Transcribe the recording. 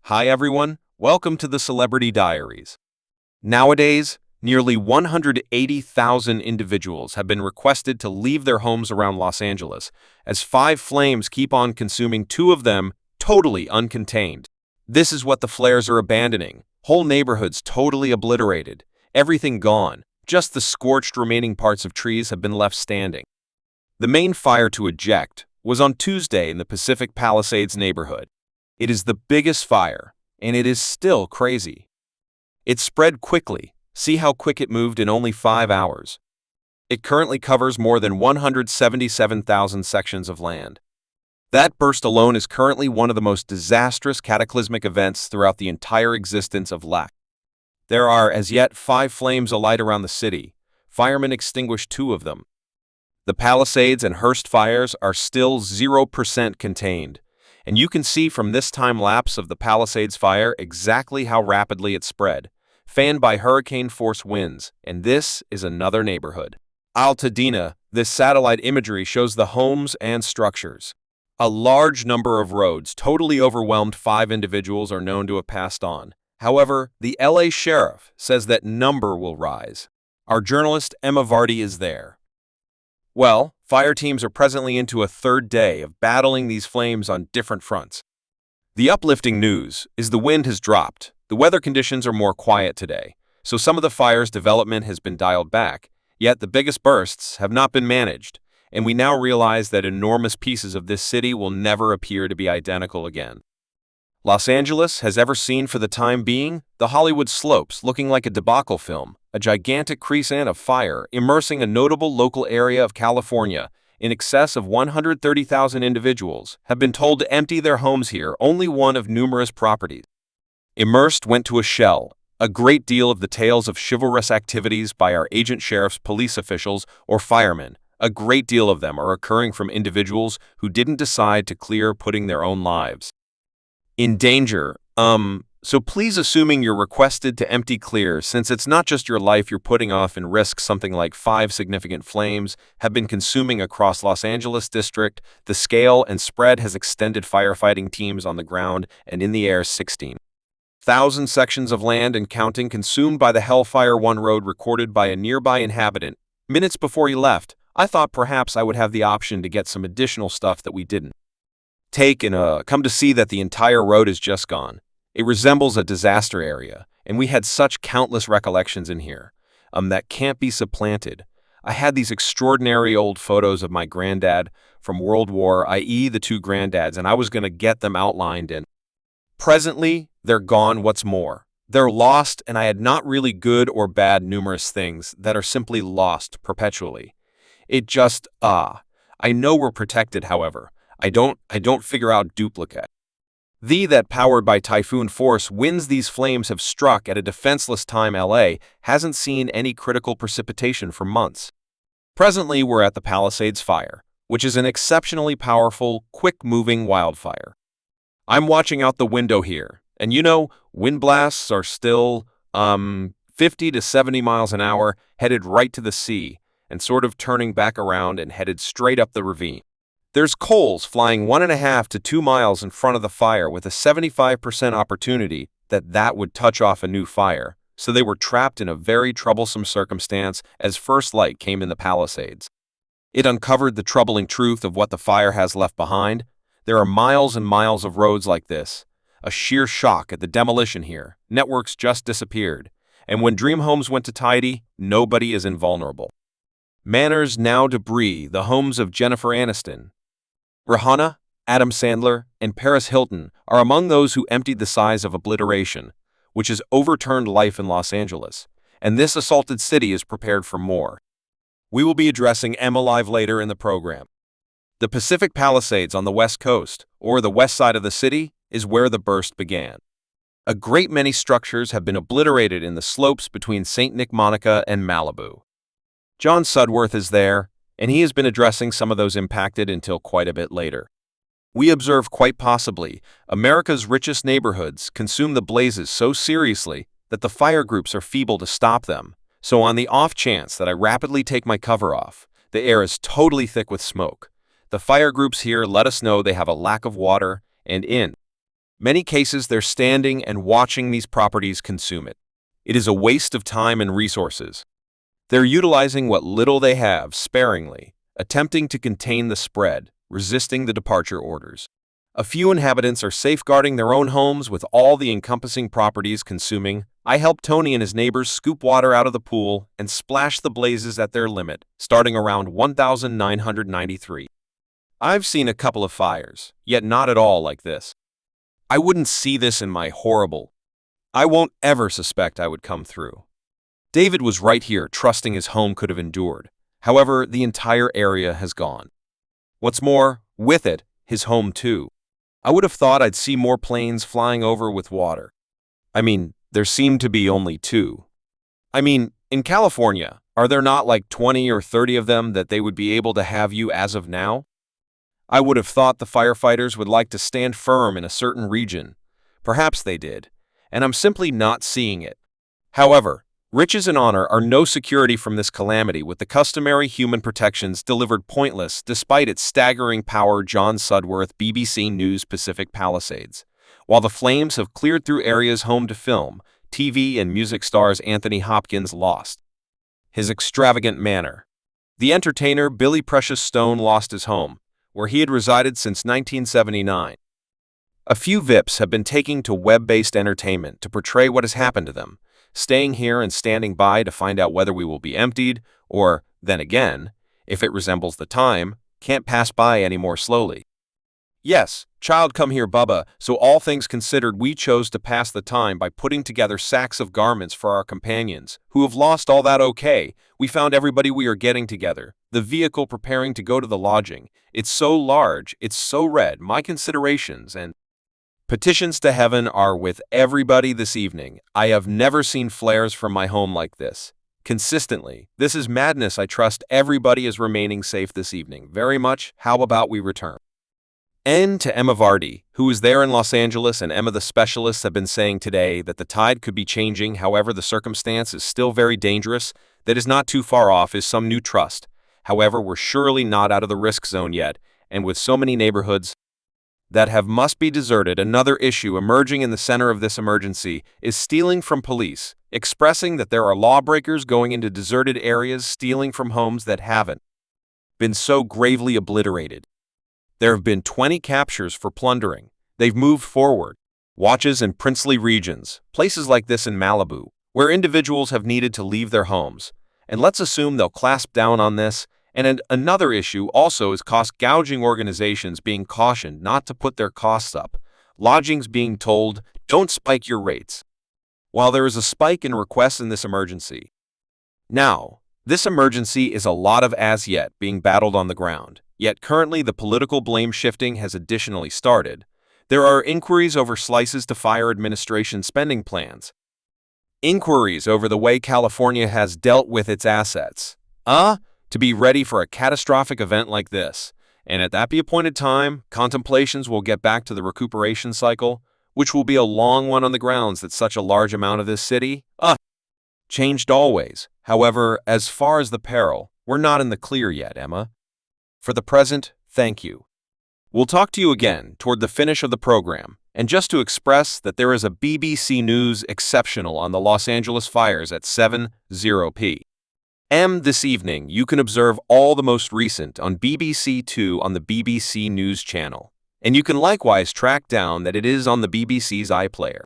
Hi everyone, welcome to the Celebrity Diaries. Nowadays, nearly 180,000 individuals have been requested to leave their homes around Los Angeles, as 5 flames keep on consuming 2 of them totally uncontained. This is what the flares are abandoning. Whole neighborhoods totally obliterated, everything gone, just the scorched remaining parts of trees have been left standing. The main fire to eject was on Tuesday in the Pacific Palisades neighborhood. It is the biggest fire, and it is still crazy. It spread quickly. See how quick it moved in only 5 hours. It currently covers more than 177,000 sections of land. That burst alone is currently one of the most disastrous cataclysmic events throughout the entire existence of lapse. There are as yet 5 flames alight around the city. Firemen extinguished 2 of them. The Palisades and Hearst fires are still 0% contained. And you can see from this time lapse of the Palisades fire exactly how rapidly it spread, fanned by hurricane-force winds, and this is another neighborhood. Altadena, this satellite imagery shows the homes and structures. A large number of roads totally overwhelmed. 5 individuals are known to have passed on. However, the LA sheriff says that number will rise. Our journalist Emma Vardy is there. Well, fire teams are presently into a 3rd day of battling these flames on different fronts. The uplifting news is the wind has dropped. The weather conditions are more quiet today, so some of the fire's development has been dialed back, yet the biggest bursts have not been managed, and we now realize that enormous pieces of this city will never appear to be identical again. Los Angeles has ever seen for the time being the Hollywood slopes looking like a debacle film, a gigantic quiescent of fire immersing a notable local area of California. In excess of 130,000 individuals have been told to empty their homes here, only one of numerous properties. Immersed went to a shell. A great deal of the tales of chivalrous activities by our agent sheriffs, police officials, or firemen, a great deal of them are occurring from individuals who didn't decide to clear, putting their own lives in danger. So please, assuming you're requested to empty clear, since it's not just your life you're putting off and risk, something like 5 significant flames have been consuming across Los Angeles district. The scale and spread has extended firefighting teams on the ground and in the air. 16,000 sections of land and counting consumed by the Hellfire 1 road, recorded by a nearby inhabitant. Minutes before he left, I thought perhaps I would have the option to get some additional stuff that we didn't take, and come to see that the entire road is just gone. It resembles a disaster area, and we had such countless recollections in here that can't be supplanted. I had these extraordinary old photos of my granddad from World War, i.e. the 2 granddads, and I was going to get them outlined, and presently they're gone. What's more, they're lost, and I had not really good or bad, numerous things that are simply lost perpetually. It just, I know we're protected, however, I don't figure out duplicate. That powered by typhoon force winds these flames have struck at a defenseless time. LA hasn't seen any critical precipitation for months. Presently we're at the Palisades fire, which is an exceptionally powerful, quick-moving wildfire. I'm watching out the window here, and wind blasts are still 50 to 70 miles an hour, headed right to the sea, and sort of turning back around and headed straight up the ravine. There's coals flying 1.5 to 2 miles in front of the fire, with a 75% opportunity that would touch off a new fire, so they were trapped in a very troublesome circumstance as first light came in the Palisades. It uncovered the troubling truth of what the fire has left behind. There are miles and miles of roads like this. A sheer shock at the demolition here. Networks just disappeared. And when dream homes went to tidy, nobody is invulnerable. Manors now debris, the homes of Jennifer Aniston, Rihanna, Adam Sandler, and Paris Hilton are among those who emptied. The size of obliteration, which has overturned life in Los Angeles, and this assaulted city is prepared for more. We will be addressing Emma live later in the program. The Pacific Palisades on the west coast, or the west side of the city, is where the burst began. A great many structures have been obliterated in the slopes between St. Nick, Monica, and Malibu. John Sudworth is there, and he has been addressing some of those impacted until quite a bit later. We observe quite possibly America's richest neighborhoods consume the blazes so seriously that the fire groups are feeble to stop them. So on the off chance that I rapidly take my cover off, the air is totally thick with smoke. The fire groups here let us know they have a lack of water, and in Many cases they're standing and watching these properties consume it. It is a waste of time and resources. They're utilizing what little they have sparingly, attempting to contain the spread, resisting the departure orders. A few inhabitants are safeguarding their own homes with all the encompassing properties consuming. I helped Tony and his neighbors scoop water out of the pool and splash the blazes at their limit, starting around 1993. I've seen a couple of fires, yet not at all like this. I wouldn't see this in my horrible. I won't ever suspect I would come through. David was right here, trusting his home could have endured. However, the entire area has gone. What's more, with it, his home too. I would have thought I'd see more planes flying over with water. I mean, there seem to be only two. In California, are there not like 20 or 30 of them that they would be able to have you as of now? I would have thought the firefighters would like to stand firm in a certain region. Perhaps they did, and I'm simply not seeing it. However, riches and honor are no security from this calamity, with the customary human protections delivered pointless despite its staggering power. John Sudworth, BBC News, Pacific Palisades. While the flames have cleared through areas home to film, TV and music stars, Anthony Hopkins lost his extravagant manor. The entertainer Billy Precious Stone lost his home, where he had resided since 1979. A few VIPs have been taking to web-based entertainment to portray what has happened to them, staying here and standing by to find out whether we will be emptied, or, then again, if it resembles the time, can't pass by any more slowly. Yes, child, come here, Bubba. So all things considered, we chose to pass the time by putting together sacks of garments for our companions, who have lost all that. Okay, we found everybody. We are getting together. The vehicle preparing to go to the lodging. It's so large, it's so red. My considerations and petitions to heaven are with everybody this evening. I have never seen flares from my home like this. Consistently. This is madness. I trust everybody is remaining safe this evening. Very much. How about we return? N to Emma Vardy, who is there in Los Angeles, and Emma, the specialists have been saying today that the tide could be changing. However, the circumstance is still very dangerous. That is not too far off is some new trust. However, we're surely not out of the risk zone yet, and with so many neighborhoods that must be deserted, another issue emerging in the center of this emergency is stealing from police, expressing that there are lawbreakers going into deserted areas, stealing from homes that haven't been so gravely obliterated. There have been 20 captures for plundering. They've moved forward. Watches in princely regions, places like this in Malibu, where individuals have needed to leave their homes. And let's assume they'll clasp down on this. And another issue also is cost gouging, organizations being cautioned not to put their costs up. Lodgings being told, don't spike your rates. While there is a spike in requests in this emergency. Now, this emergency is a lot of as yet being battled on the ground. Yet currently the political blame shifting has additionally started. There are inquiries over slices to fire administration spending plans. Inquiries over the way California has dealt with its assets. To be ready for a catastrophic event like this. And at that appointed time, contemplations will get back to the recuperation cycle, which will be a long one on the grounds that such a large amount of this city, changed always. However, as far as the peril, we're not in the clear yet, Emma. For the present, thank you. We'll talk to you again toward the finish of the program, and just to express that there is a BBC News exceptional on the Los Angeles fires at 7:00 p.m. this evening. You can observe all the most recent on BBC Two on the BBC News channel, and you can likewise track down that it is on the BBC's iPlayer.